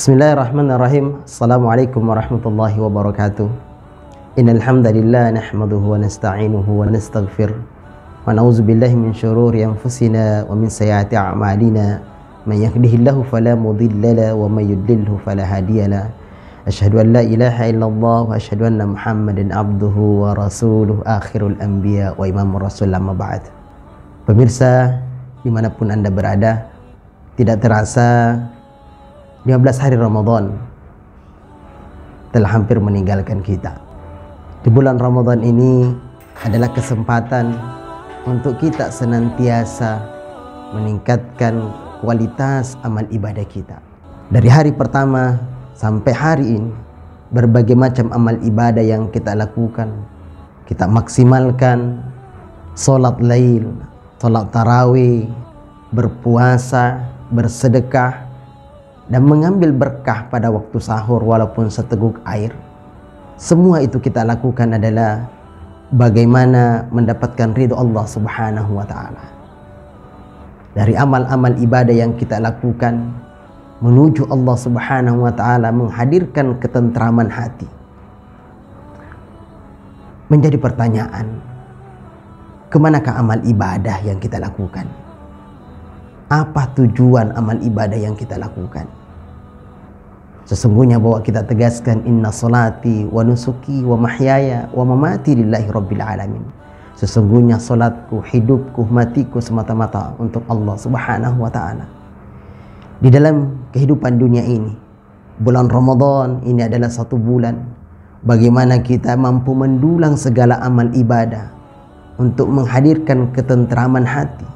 Bismillahirrahmanirrahim. Assalamualaikum warahmatullahi wabarakatuh. Innal hamdalillah nahmaduhu wa nasta'inuhu wa nastaghfir wa na'udzu billahi min shururi anfusina wa min sayyiati a'malina. Man yahdihillahu fala mudilla lahu wa may yudlilhu fala hadiya lahu. Asyhadu an la ilaha illallah wa asyhadu anna Muhammadan abduhu wa rasuluh akhirul anbiya wa imamur rasul, amma ba'd. Pemirsa dimanapun Anda berada, tidak terasa 15 hari Ramadan telah hampir meninggalkan kita. Di bulan Ramadan ini adalah kesempatan untuk kita senantiasa meningkatkan kualitas amal ibadah kita. Dari hari pertama sampai hari ini, berbagai macam amal ibadah yang kita lakukan, kita maksimalkan. Salat lail, salat tarawih, berpuasa, bersedekah, dan mengambil berkah pada waktu sahur walaupun seteguk air. Semua itu kita lakukan adalah bagaimana mendapatkan ridho Allah Subhanahu wa ta'ala. Dari amal-amal ibadah yang kita lakukan menuju Allah Subhanahu wa ta'ala, menghadirkan ketentraman hati. Menjadi pertanyaan, kemanakah amal ibadah yang kita lakukan? Apa tujuan amal ibadah yang kita lakukan? Sesungguhnya bahwa kita tegaskan, inna salati wa nusuki wa mahyaya wa mamati lillahi rabbil alamin. Sesungguhnya salatku, hidupku, matiku semata-mata untuk Allah Subhanahu wa ta'ala. Di dalam kehidupan dunia ini, bulan Ramadan ini adalah satu bulan bagaimana kita mampu mendulang segala amal ibadah untuk menghadirkan ketentraman hati.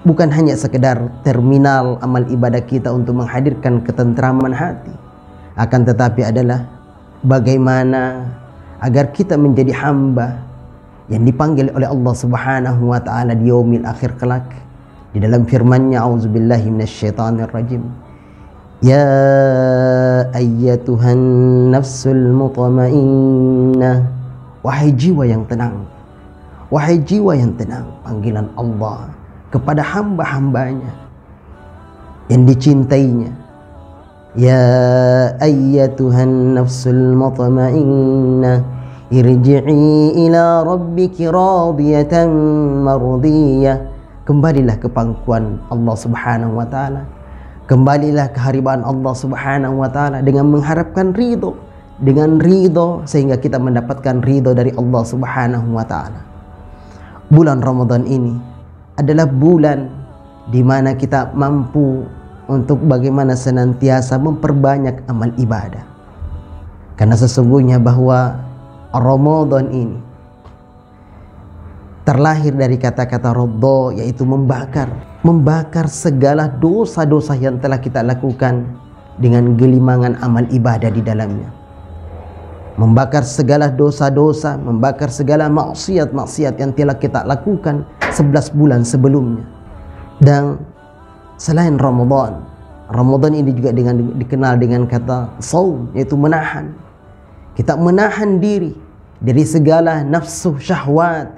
Bukan hanya sekedar terminal amal ibadah kita untuk menghadirkan ketentraman hati, akan tetapi adalah bagaimana agar kita menjadi hamba yang dipanggil oleh Allah Subhanahu wa ta'ala di yaumil akhir kelak. Di dalam firman-Nya, auzubillahi minasyaitonir rajim, ya ayyatuhan nafsul mutmainnah, wahai jiwa yang tenang, wahai jiwa yang tenang. Panggilan Allah kepada hamba-hambanya yang dicintainya. Ya ayyatuhan nafsul mutmainnah, irji'i ila rabbiki radiyatan mardiyah. Kembalilah ke pangkuan Allah Subhanahu wa ta'ala, kembalilah ke haribaan Allah Subhanahu wa ta'ala dengan mengharapkan ridho, dengan ridho sehingga kita mendapatkan ridho dari Allah Subhanahu wa ta'ala. Bulan Ramadan ini adalah bulan di mana kita mampu untuk bagaimana senantiasa memperbanyak amal ibadah. Karena sesungguhnya bahwa Ramadan ini terlahir dari kata-kata radha, yaitu membakar segala dosa-dosa yang telah kita lakukan dengan gelimangan amal ibadah di dalamnya. Membakar segala dosa-dosa, membakar segala maksiat-maksiat yang telah kita lakukan 11 bulan sebelumnya. Dan selain Ramadan, Ramadan ini juga dikenal dengan kata saum, yaitu menahan. Kita menahan diri dari segala nafsu syahwat,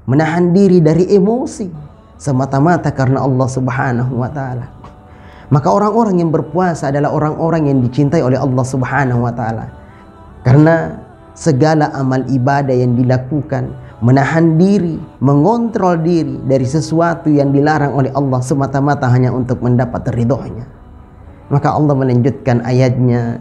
menahan diri dari emosi semata-mata karena Allah Subhanahu wa ta'ala. Maka orang-orang yang berpuasa adalah orang-orang yang dicintai oleh Allah Subhanahu wa ta'ala, karena segala amal ibadah yang dilakukan menahan diri, mengontrol diri dari sesuatu yang dilarang oleh Allah semata-mata hanya untuk mendapat ridhonya. Maka Allah melanjutkan ayatnya,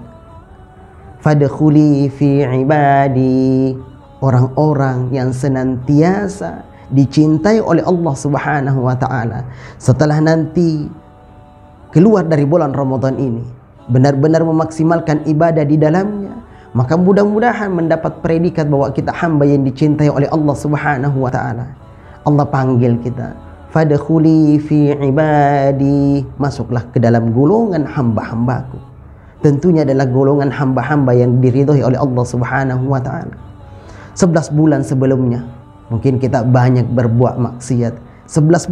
fadkhuli fi ibadi, orang-orang yang senantiasa dicintai oleh Allah Subhanahu wa ta'ala setelah nanti keluar dari bulan Ramadan ini, benar-benar memaksimalkan ibadah di dalamnya, maka mudah-mudahan mendapat predikat bahwa kita hamba yang dicintai oleh Allah Subhanahu wa ta'ala. Allah panggil kita, fadkhuli fi ibadi, masuklah ke dalam golongan hamba-hambaku. Tentunya adalah golongan hamba-hamba yang diridhoi oleh Allah Subhanahu wa ta'ala. 11 bulan sebelumnya mungkin kita banyak berbuat maksiat. 11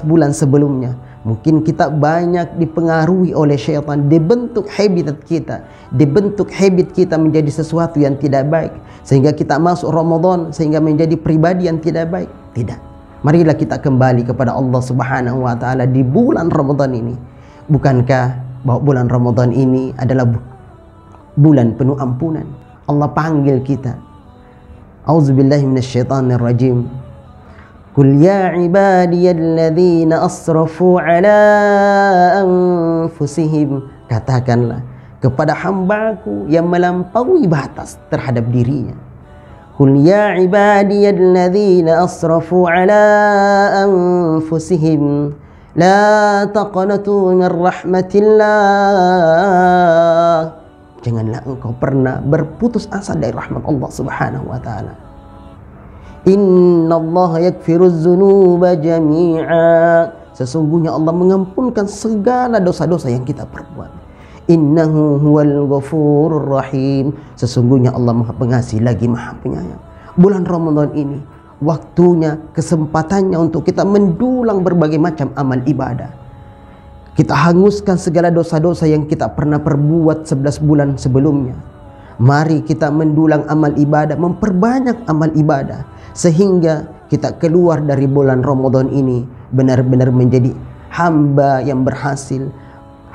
bulan sebelumnya mungkin kita banyak dipengaruhi oleh syaitan, dibentuk habit kita menjadi sesuatu yang tidak baik, sehingga kita masuk Ramadan sehingga menjadi pribadi yang tidak baik. Tidak. Marilah kita kembali kepada Allah Subhanahu wa ta'ala di bulan Ramadan ini. Bukankah bahwa bulan Ramadan ini adalah bulan penuh ampunan. Allah panggil kita. A'udzubillahi minasyaitonirrajim. Qul ya ibadiyalladzina asrafu ala anfusihim. Katakanlah kepada hambaku yang melampaui batas terhadap dirinya. Qul ya ibadiyalladzina asrafu ala anfusihim la taqnatu min rahmatillah. Janganlah engkau pernah berputus asa dari rahmat Allah Subhanahu wa taala. Innallaha yaghfiruz dzunuba jami'a. Sesungguhnya Allah mengampunkan segala dosa-dosa yang kita perbuat. Innahu huwal ghafurur rahim. Sesungguhnya Allah Maha Pengasih lagi Maha Penyayang. Bulan Ramadan ini waktunya, kesempatannya untuk kita mendulang berbagai macam amal ibadah. Kita hanguskan segala dosa-dosa yang kita pernah perbuat 11 bulan sebelumnya. Mari kita mendulang amal ibadah, memperbanyak amal ibadah, sehingga kita keluar dari bulan Ramadan ini benar-benar menjadi hamba yang berhasil,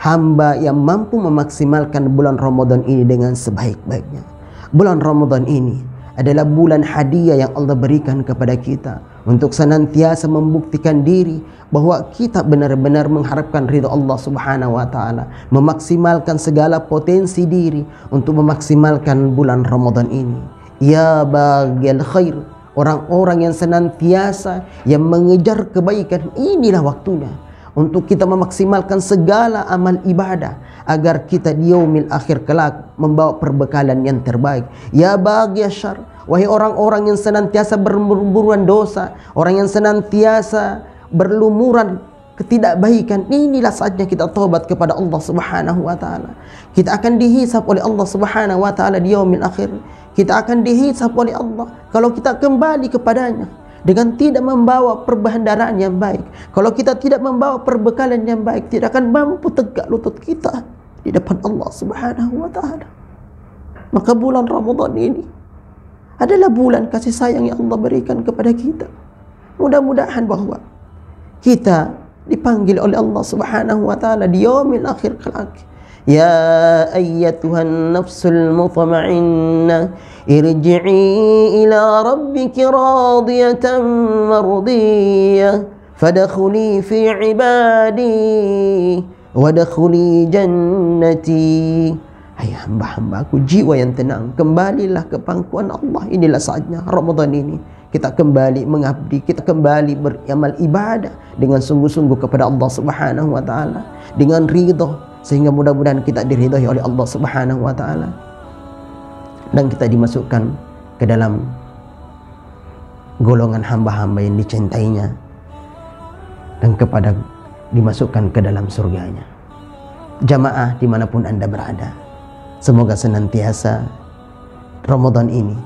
hamba yang mampu memaksimalkan bulan Ramadan ini dengan sebaik-baiknya. Bulan Ramadan ini adalah bulan hadiah yang Allah berikan kepada kita untuk senantiasa membuktikan diri bahwa kita benar-benar mengharapkan ridha Allah Subhanahu wa taala, memaksimalkan segala potensi diri untuk memaksimalkan bulan Ramadan ini. Ya baghil khair, orang-orang yang senantiasa yang mengejar kebaikan, inilah waktunya untuk kita memaksimalkan segala amal ibadah agar kita di yaumil akhir kelak membawa perbekalan yang terbaik. Ya baghil syarr, wahai orang-orang yang senantiasa berburuan dosa, orang yang senantiasa berlumuran ketidakbaikan, inilah saatnya kita taubat kepada Allah Subhanahu wa taala. Kita akan dihisab oleh Allah Subhanahu wa taala di yaumil akhir. Kita akan dihisab oleh Allah kalau kita kembali kepadanya dengan tidak membawa perbendaharaan yang baik. Kalau kita tidak membawa perbekalan yang baik, tidak akan mampu tegak lutut kita di depan Allah Subhanahu wa taala. Maka bulan Ramadan ini adalah bulan kasih sayang yang Allah berikan kepada kita. Mudah-mudahan bahwa kita dipanggil oleh Allah Subhanahu wa taala di yaumil akhir kelak. Ya ayyatuhan nafsul mutma'innah irji'i ila rabbiki radiyatan mardiyah fadkhuli fi ibadi wadkhuli jannati. Hai hamba-hambaku jiwa yang tenang, kembalilah ke pangkuan Allah. Inilah saatnya Ramadan ini kita kembali mengabdi, kita kembali beramal ibadah dengan sungguh-sungguh kepada Allah Subhanahu wa taala, dengan ridha, sehingga mudah-mudahan kita diridhai oleh Allah Subhanahu wa taala dan kita dimasukkan ke dalam golongan hamba-hamba yang dicintainya dan kepada dimasukkan ke dalam surganya. Jamaah dimanapun Anda berada, semoga senantiasa Ramadan ini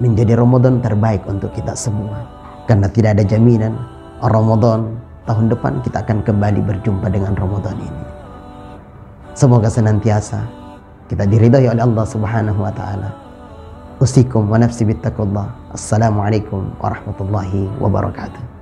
menjadi Ramadan terbaik untuk kita semua, karena tidak ada jaminan Ramadan tahun depan kita akan kembali berjumpa dengan Ramadan ini. Semoga senantiasa kita diridhai oleh Allah Subhanahu wa taala. Usikum wa nafsi bittaqullah. Assalamualaikum warahmatullahi wabarakatuh.